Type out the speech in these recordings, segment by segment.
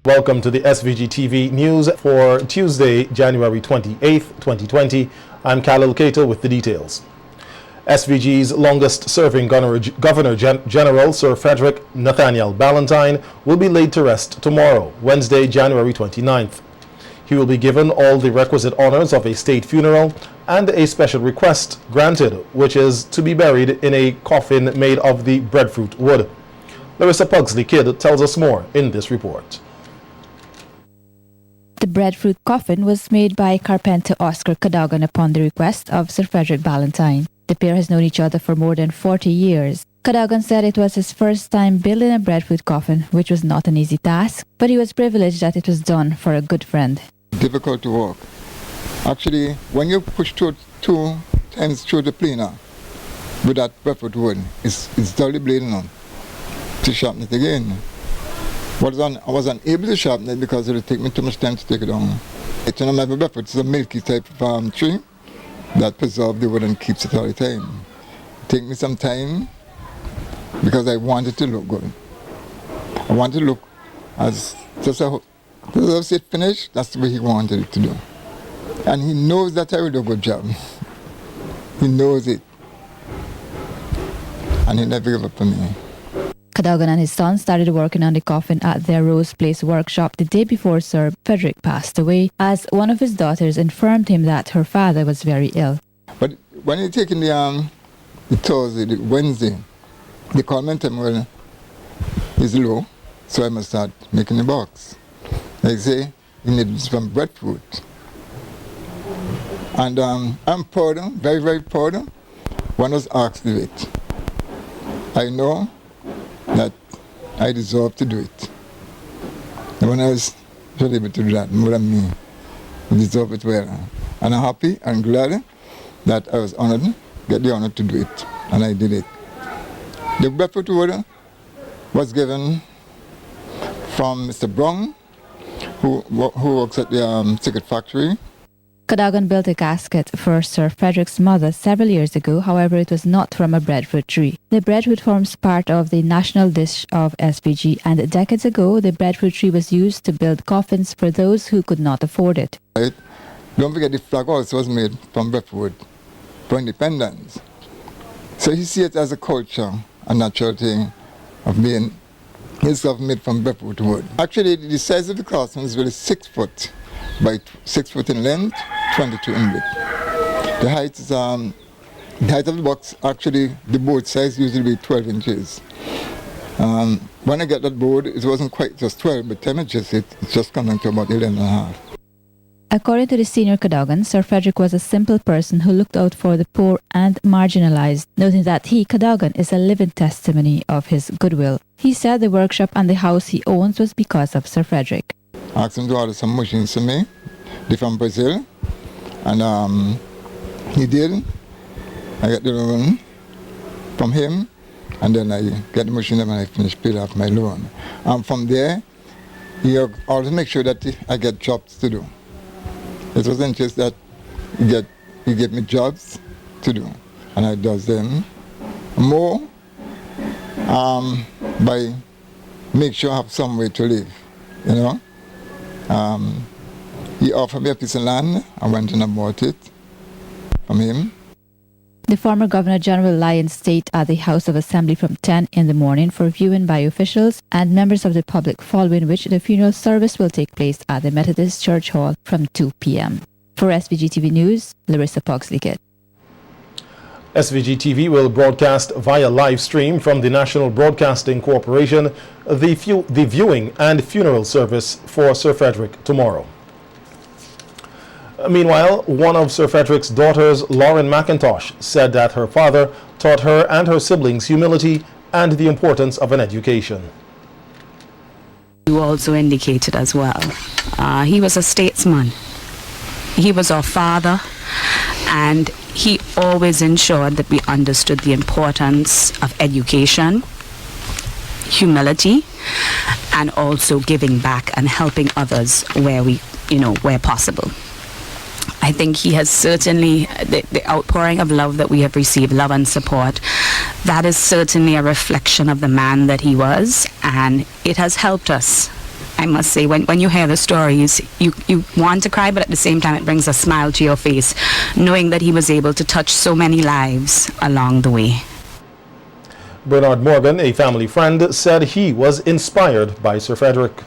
Welcome to the SVG-TV news for Tuesday, January 28th, 2020. I'm Khalil Kato with the details. SVG's longest-serving Governor General Sir Frederick Nathaniel Ballantyne will be laid to rest tomorrow, Wednesday, January 29th. He will be given all the requisite honors of a state funeral and a special request granted, which is to be buried in a coffin made of the breadfruit wood. Larissa Pugsley-Kidd tells us more in this report. The breadfruit coffin was made by carpenter Oscar Cadogan upon the request of Sir Frederick Ballantyne. The pair has known each other for more than 40 years. Cadogan said it was his first time building a breadfruit coffin, which was not an easy task, but he was privileged that it was done for a good friend. Difficult to walk. Actually, when you push two times through the planer with that breadfruit wood, it's dully bleeding on to sharpen it again. I was unable to sharpen it because it would take me too much time to take it down. It's an American breadfruit. It's a milky type of tree that preserves the wood and keeps it all the time. It took me some time because I wanted to look good. I wanted to look as just a it finished. That's the way he wanted it to do. And he knows that I will do a good job. He knows it. And he never gave up on me. Cadogan and his son started working on the coffin at their Rose Place workshop the day before Sir Frederick passed away, as one of his daughters informed him that her father was very ill. But when he taken the Thursday, the Wednesday, the comment well, is low, so I must start making the box. Like say, you need some breadfruit. And I'm proud, very, very proud when I was asked to do it. I know that I deserve to do it. And when I was able to do that, more than me, I deserve it well. And I'm happy and glad that I was honored, get the honor to do it, and I did it. The breadfruit wood was given from Mr. Brown, who works at the ticket factory. Cadogan built a casket for Sir Frederick's mother several years ago, however it was not from a breadfruit tree. The breadfruit forms part of the national dish of SVG, and decades ago the breadfruit tree was used to build coffins for those who could not afford it. Right. Don't forget the flag also was made from breadfruit for independence. So he sees it as a culture, a natural thing of being itself made from breadfruit wood. Actually, the size of the coffin is really 6 foot by 6 foot in length, 22 in width. The height is the height of the box. Actually, the board size usually be 12 inches. When I get that board, it wasn't quite just 12, but 10 inches. It's just coming to about 11 and a half. According to the senior Cadogan, Sir Frederick was a simple person who looked out for the poor and marginalized, noting that he, Cadogan, is a living testimony of his goodwill. He said the workshop and the house he owns was because of Sir Frederick. I asked him to order some machines for me. They're from Brazil. And he did. I got the loan from him. And then I get the machine and I finished paying off my loan. And from there, he always make sure that I get jobs to do. It wasn't just that he gave me jobs to do, and I does them more by make sure I have some way to live, you know. He offered me a piece of land. I went and I bought it from him. The former Governor General Lyons stayed at the House of Assembly from 10 in the morning for viewing by officials and members of the public, following which the funeral service will take place at the Methodist Church Hall from 2 p.m. For SVG-TV News, Larissa Pugsley-Kidd. SVG-TV will broadcast via live stream from the National Broadcasting Corporation the viewing and funeral service for Sir Frederick tomorrow. Meanwhile, one of Sir Frederick's daughters, Lauren McIntosh, said that her father taught her and her siblings humility and the importance of an education. You also indicated as well, he was a statesman. He was our father, and he always ensured that we understood the importance of education, humility, and also giving back and helping others where possible. I think he has certainly, the outpouring of love that we have received, love and support, that is certainly a reflection of the man that he was, and it has helped us I must say, when you hear the stories, you want to cry, but at the same time it brings a smile to your face, knowing that he was able to touch so many lives along the way. Bernard Morgan, a family friend, said he was inspired by Sir Frederick.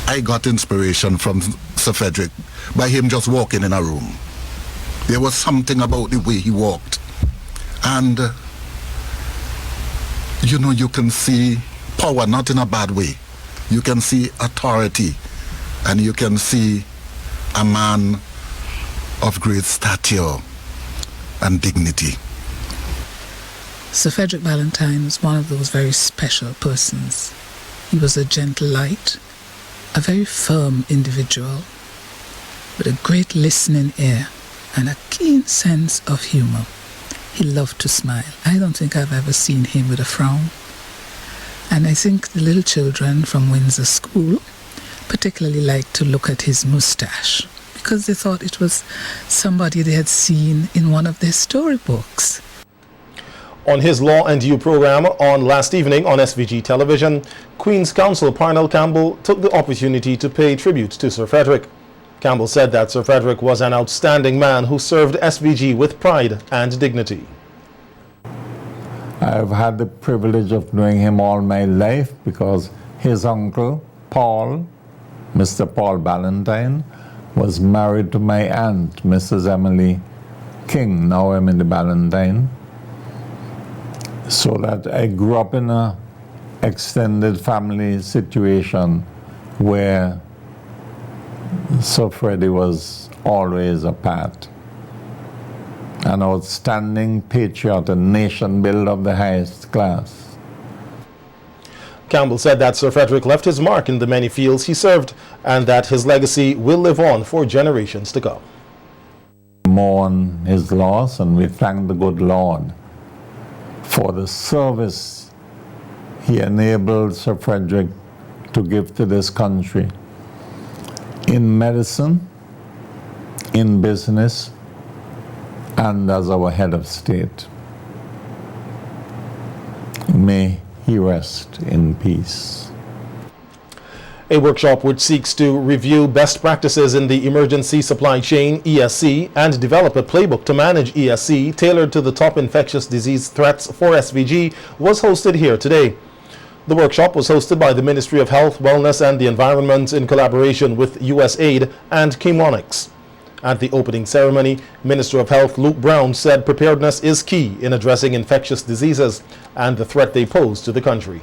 I got inspiration from Sir Frederick by him just walking in a room. There was something about the way he walked. And, you can see power, not in a bad way. You can see authority, and you can see a man of great stature and dignity. Sir Frederick Ballantyne was one of those very special persons. He was a gentle light, a very firm individual, with a great listening ear and a keen sense of humor. He loved to smile. I don't think I've ever seen him with a frown. And I think the little children from Windsor School particularly liked to look at his moustache because they thought it was somebody they had seen in one of their storybooks. On his Law and You program on last evening on SVG television, Queen's Counsel Parnell Campbell took the opportunity to pay tribute to Sir Frederick. Campbell said that Sir Frederick was an outstanding man who served SVG with pride and dignity. I've had the privilege of knowing him all my life because his uncle, Paul, Mr. Paul Ballantyne, was married to my aunt, Mrs. Emily King, now Emily Ballantyne. So that I grew up in an extended family situation where Sir Freddie was always a part. An outstanding patriot and nation builder of the highest class. Campbell said that Sir Frederick left his mark in the many fields he served and that his legacy will live on for generations to come. We mourn his loss and we thank the good Lord for the service he enabled Sir Frederick to give to this country in medicine, in business, and as our head of state. May he rest in peace. A workshop which seeks to review best practices in the emergency supply chain, ESC, and develop a playbook to manage ESC tailored to the top infectious disease threats for SVG was hosted here today. The workshop was hosted by the Ministry of Health, Wellness and the Environment in collaboration with USAID and Chemonix. At the opening ceremony, Minister of Health Luke Brown said preparedness is key in addressing infectious diseases and the threat they pose to the country.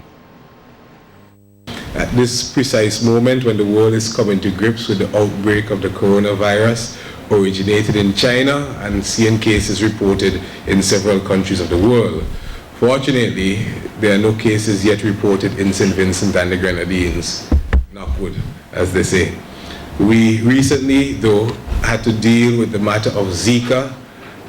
At this precise moment when the world is coming to grips with the outbreak of the coronavirus, originated in China and seeing cases reported in several countries of the world. Fortunately, there are no cases yet reported in St. Vincent and the Grenadines, knock wood, as they say. We recently, though, had to deal with the matter of Zika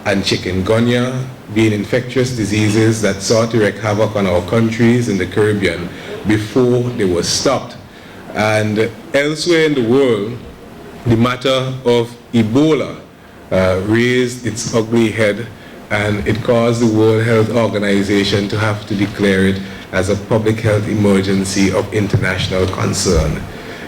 and chikungunya being infectious diseases that sought to wreak havoc on our countries in the Caribbean before they were stopped. And elsewhere in the world, the matter of Ebola raised its ugly head, and it caused the World Health Organization to have to declare it as a public health emergency of international concern.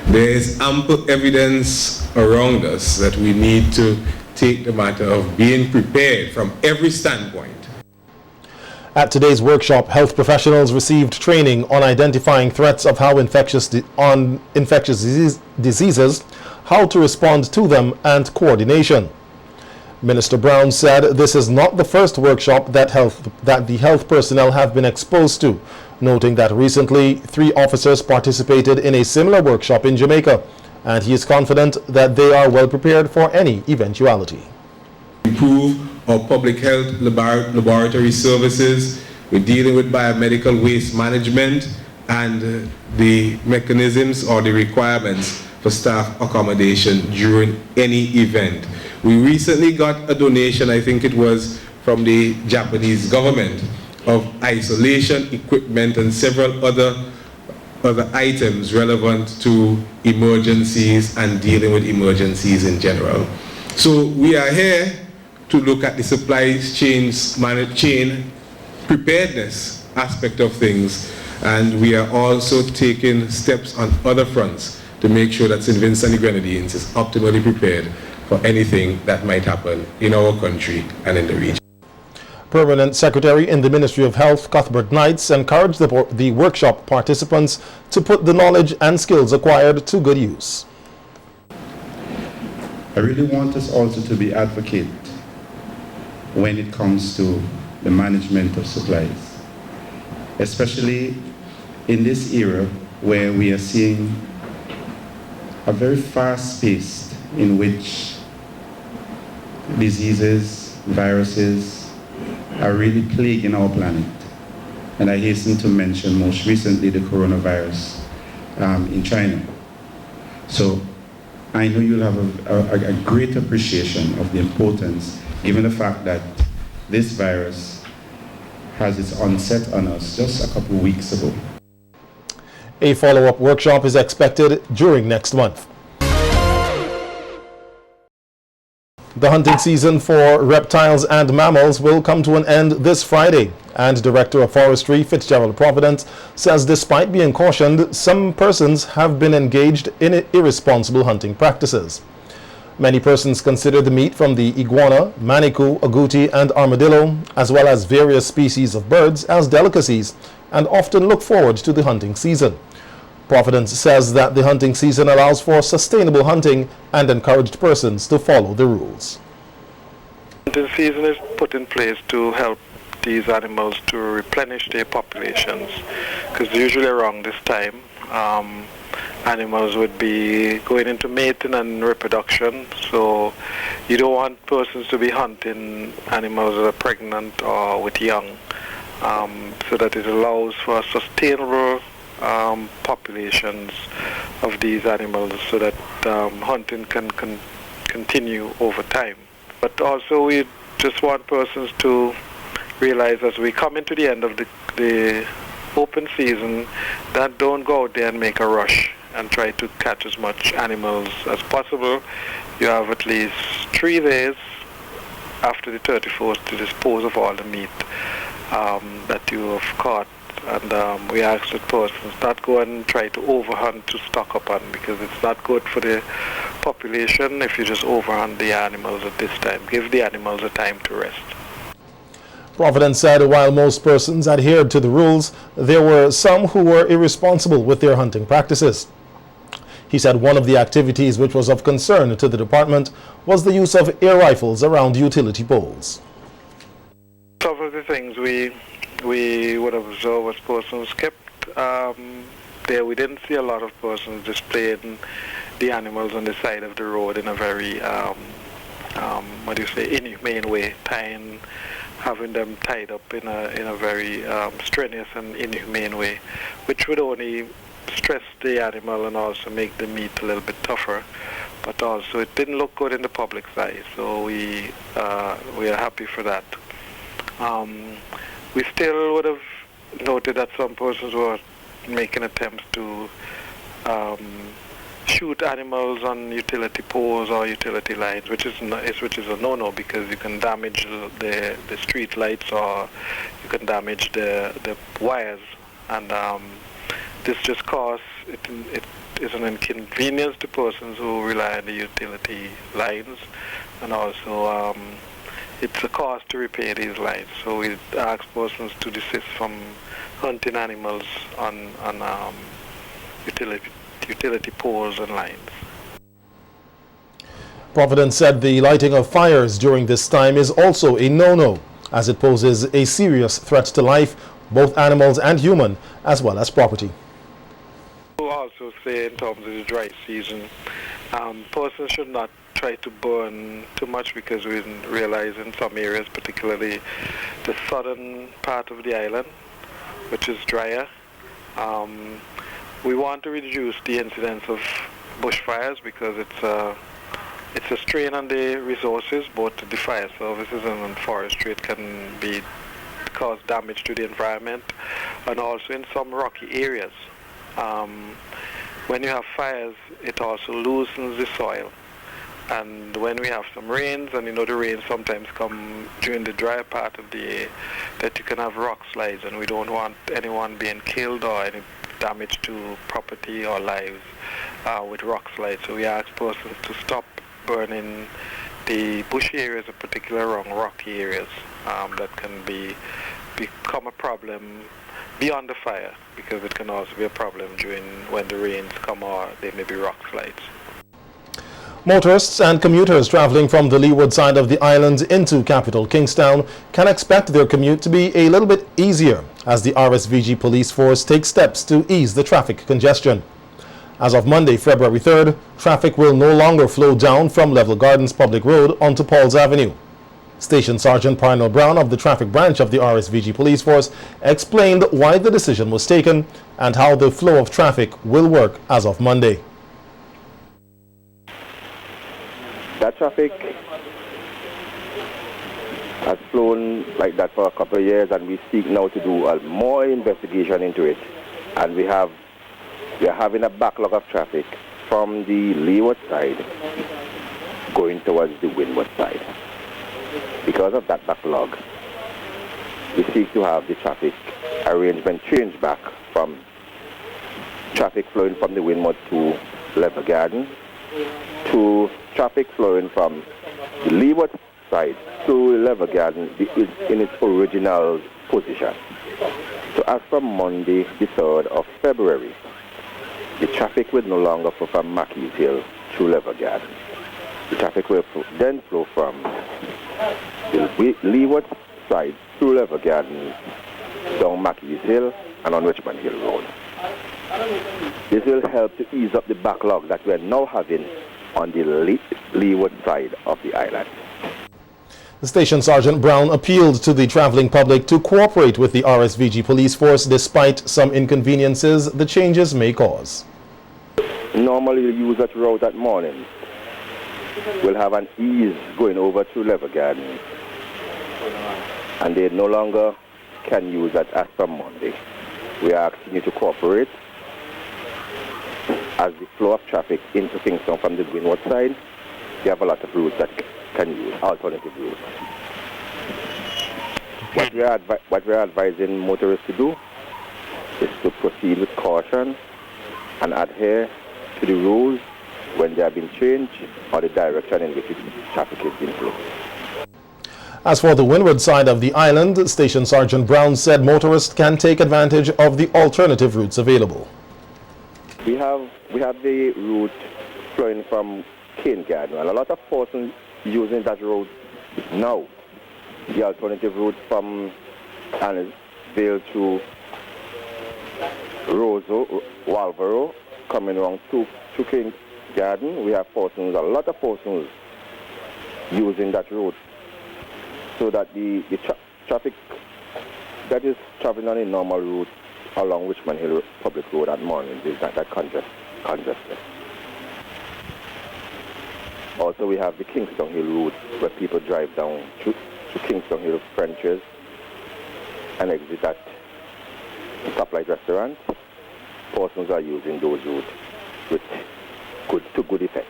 There is ample evidence around us that we need to take the matter of being prepared from every standpoint. At today's workshop, health professionals received training on identifying threats of how infectious diseases, how to respond to them, and coordination. Minister Brown said this is not the first workshop that the health personnel have been exposed to, noting that recently 3 officers participated in a similar workshop in Jamaica, and he is confident that they are well prepared for any eventuality. Improve our public health laboratory services. We're dealing with biomedical waste management and the mechanisms or the requirements for staff accommodation during any event. We recently got a donation, I think it was from the Japanese government, of isolation equipment and several other items relevant to emergencies and dealing with emergencies in general. So we are here to look at the supply chain preparedness aspect of things, And we are also taking steps on other fronts to make sure that St. Vincent and the Grenadines is optimally prepared for anything that might happen in our country and in the region. Permanent Secretary in the Ministry of Health, Cuthbert Knights, encouraged the workshop participants to put the knowledge and skills acquired to good use. I really want us also to be advocate when it comes to the management of supplies, especially in this era where we are seeing a very fast pace in which diseases, viruses are really plaguing our planet. And I hasten to mention most recently the coronavirus in China. So I know you'll have a great appreciation of the importance, given the fact that this virus has its onset on us just a couple of weeks ago. A follow-up workshop is expected during next month. The hunting season for reptiles and mammals will come to an end this Friday, and Director of Forestry Fitzgerald Providence says despite being cautioned, some persons have been engaged in irresponsible hunting practices. Many persons consider the meat from the iguana, manikou, agouti, and armadillo, as well as various species of birds, as delicacies, and often look forward to the hunting season. Providence says that the hunting season allows for sustainable hunting and encouraged persons to follow the rules. The season is put in place to help these animals to replenish their populations, because usually around this time animals would be going into mating and reproduction, so you don't want persons to be hunting animals that are pregnant or with young, so that it allows for sustainable populations of these animals, so that hunting can continue over time. But also we just want persons to realize as we come into the end of the open season that don't go out there and make a rush and try to catch as much animals as possible. You have at least 3 days after the 31st to dispose of all the meat that you have caught. And we ask that persons not go and try to overhunt to stock up on, because it's not good for the population if you just overhunt the animals at this time. Give the animals a time to rest. Providence said while most persons adhered to the rules, there were some who were irresponsible with their hunting practices. He said one of the activities which was of concern to the department was the use of air rifles around utility poles. Some of the things we would observe as persons kept there. We didn't see a lot of persons displaying the animals on the side of the road in a very inhumane way, having them tied up in a very strenuous and inhumane way, which would only stress the animal and also make the meat a little bit tougher. But also it didn't look good in the public's eye, so we are happy for that. We still would have noted that some persons were making attempts to shoot animals on utility poles or utility lines, which is a no-no, because you can damage the street lights or you can damage the wires, and this just causes it is an inconvenience to persons who rely on the utility lines, and also it's a cost to repair these lines. So we ask persons to desist from hunting animals on utility poles and lines. Providence said the lighting of fires during this time is also a no-no, as it poses a serious threat to life, both animals and human, as well as property. We also say in terms of the dry season, persons should not try to burn too much, because we realize in some areas, particularly the southern part of the island, which is drier, we want to reduce the incidence of bushfires, because it's a strain on the resources, both the fire services and on forestry. It can cause damage to the environment, and also in some rocky areas. When you have fires, it also loosens the soil, And when we have some rains, and the rains sometimes come during the dry part of the year, that you can have rock slides, and we don't want anyone being killed or any damage to property or lives with rock slides. So we ask persons to stop burning the bushy areas, in particular around rocky areas, that can become a problem beyond the fire, because it can also be a problem during when the rains come or there may be rock slides. Motorists and commuters traveling from the leeward side of the island into capital Kingstown can expect their commute to be a little bit easier as the RSVG police force takes steps to ease the traffic congestion. As of Monday, February 3rd, traffic will no longer flow down from Level Gardens Public Road onto Pauls Avenue. Station Sergeant Parnell Brown of the traffic branch of the RSVG police force explained why the decision was taken and how the flow of traffic will work as of Monday. That traffic has flown like that for a couple of years, and we seek now to do more investigation into it. And we are having a backlog of traffic from the leeward side going towards the windward side. Because of that backlog, we seek to have the traffic arrangement changed back from traffic flowing from the windward to Level Garden to traffic flowing from the leeward side to Level Garden in its original position. So as from Monday, the 3rd of February, the traffic will no longer flow from Mackey's Hill to Level Garden. The traffic will then flow from the leeward side to Level Garden, down Mackey's Hill and on Richmond Hill Road. This will help to ease up the backlog that we are now having on the leeward side of the island. The Station Sergeant Brown appealed to the traveling public to cooperate with the RSVG police force despite some inconveniences the changes may cause. Normally you use that route that morning. We'll have an ease going over to Level Garden, and they no longer can use that as from Monday. We are asking you to cooperate as the flow of traffic into Kingston from the windward side. You have a lot of routes that can use, alternative routes. What we are advising motorists to do is to proceed with caution and adhere to the rules when they have been changed or the direction in which traffic is being flowed. As for the windward side of the island, Station Sergeant Brown said motorists can take advantage of the alternative routes available. We have the route flowing from Cane Garden, and a lot of persons using that road now. The alternative route from Annisville to Roseau, Walvero, coming around to Cane Garden. We have persons, a lot of persons using that route, so that the traffic that is traveling on a normal route along Richmond Hill Public Road at morning is not that congested. Also, we have the Kingston Hill route where people drive down to Kingston Hill Frenches and exit at the Stoplight Restaurant. Persons are using those routes with good effect.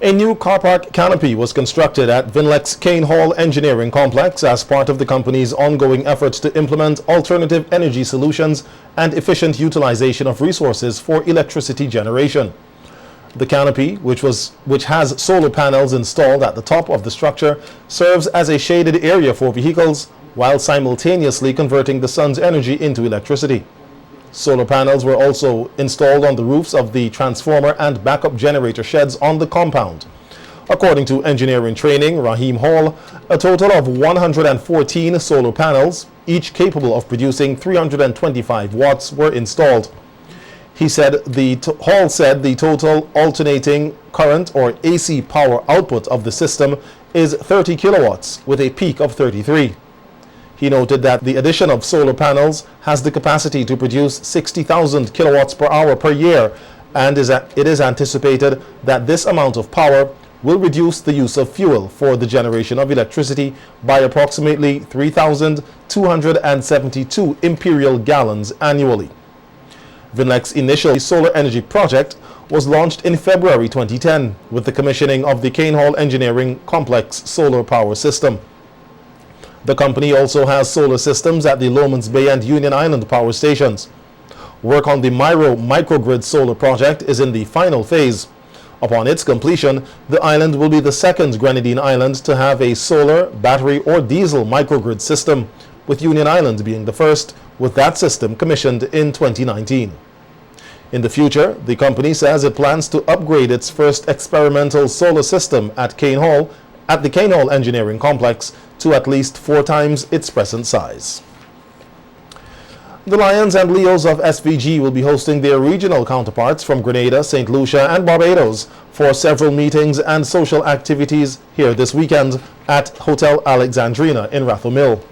A new car park canopy was constructed at Vinlex Kane Hall Engineering Complex as part of the company's ongoing efforts to implement alternative energy solutions and efficient utilization of resources for electricity generation. The canopy, which has solar panels installed at the top of the structure, serves as a shaded area for vehicles while simultaneously converting the sun's energy into electricity. Solar panels were also installed on the roofs of the transformer and backup generator sheds on the compound. According to engineering training Raheem Hall, a total of 114 solar panels, each capable of producing 325 watts, were installed. Hall said the total alternating current or AC power output of the system is 30 kilowatts with a peak of 33. He noted that the addition of solar panels has the capacity to produce 60,000 kilowatts per hour per year, and it is anticipated that this amount of power will reduce the use of fuel for the generation of electricity by approximately 3,272 imperial gallons annually. VINLEC's initial solar energy project was launched in February 2010 with the commissioning of the Cane Hall Engineering Complex solar power system. The company also has solar systems at the Lomans Bay and Union Island power stations. Work on the microgrid solar project is in the final phase. Upon its completion, the island will be the second Grenadine island to have a solar, battery or diesel microgrid system, with Union Island being the first, with that system commissioned in 2019. In the future, the company says it plans to upgrade its first experimental solar system at the Cane Hall Engineering Complex to at least 4 times its present size. The Lions and Leos of SVG will be hosting their regional counterparts from Grenada, St. Lucia and Barbados for several meetings and social activities here this weekend at Hotel Alexandrina in Rathel Mill.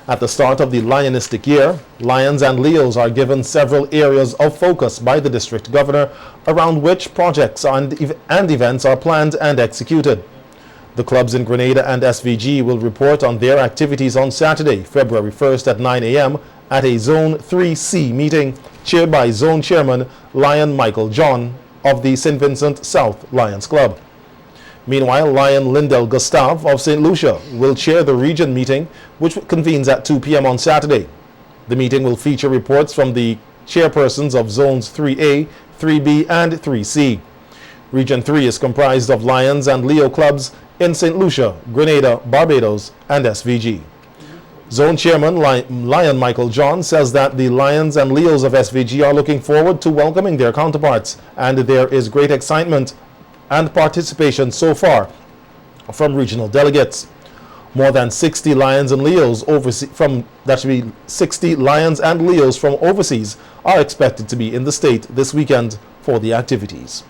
At the start of the Lionistic year, Lions and Leos are given several areas of focus by the district governor around which projects and events are planned and executed. The clubs in Grenada and SVG will report on their activities on Saturday, February 1st at 9 a.m. at a Zone 3C meeting chaired by Zone Chairman Lion Michael John of the St. Vincent South Lions Club. Meanwhile, Lion Lindell Gustav of St. Lucia will chair the region meeting, which convenes at 2 p.m. on Saturday. The meeting will feature reports from the chairpersons of Zones 3A, 3B, and 3C. Region 3 is comprised of Lions and Leo clubs in St. Lucia, Grenada, Barbados, and SVG. Zone Chairman Lion Michael John says that the Lions and Leos of SVG are looking forward to welcoming their counterparts, and there is great excitement and participation so far from regional delegates. More than 60 Lions and Leos from overseas are expected to be in the state this weekend for the activities.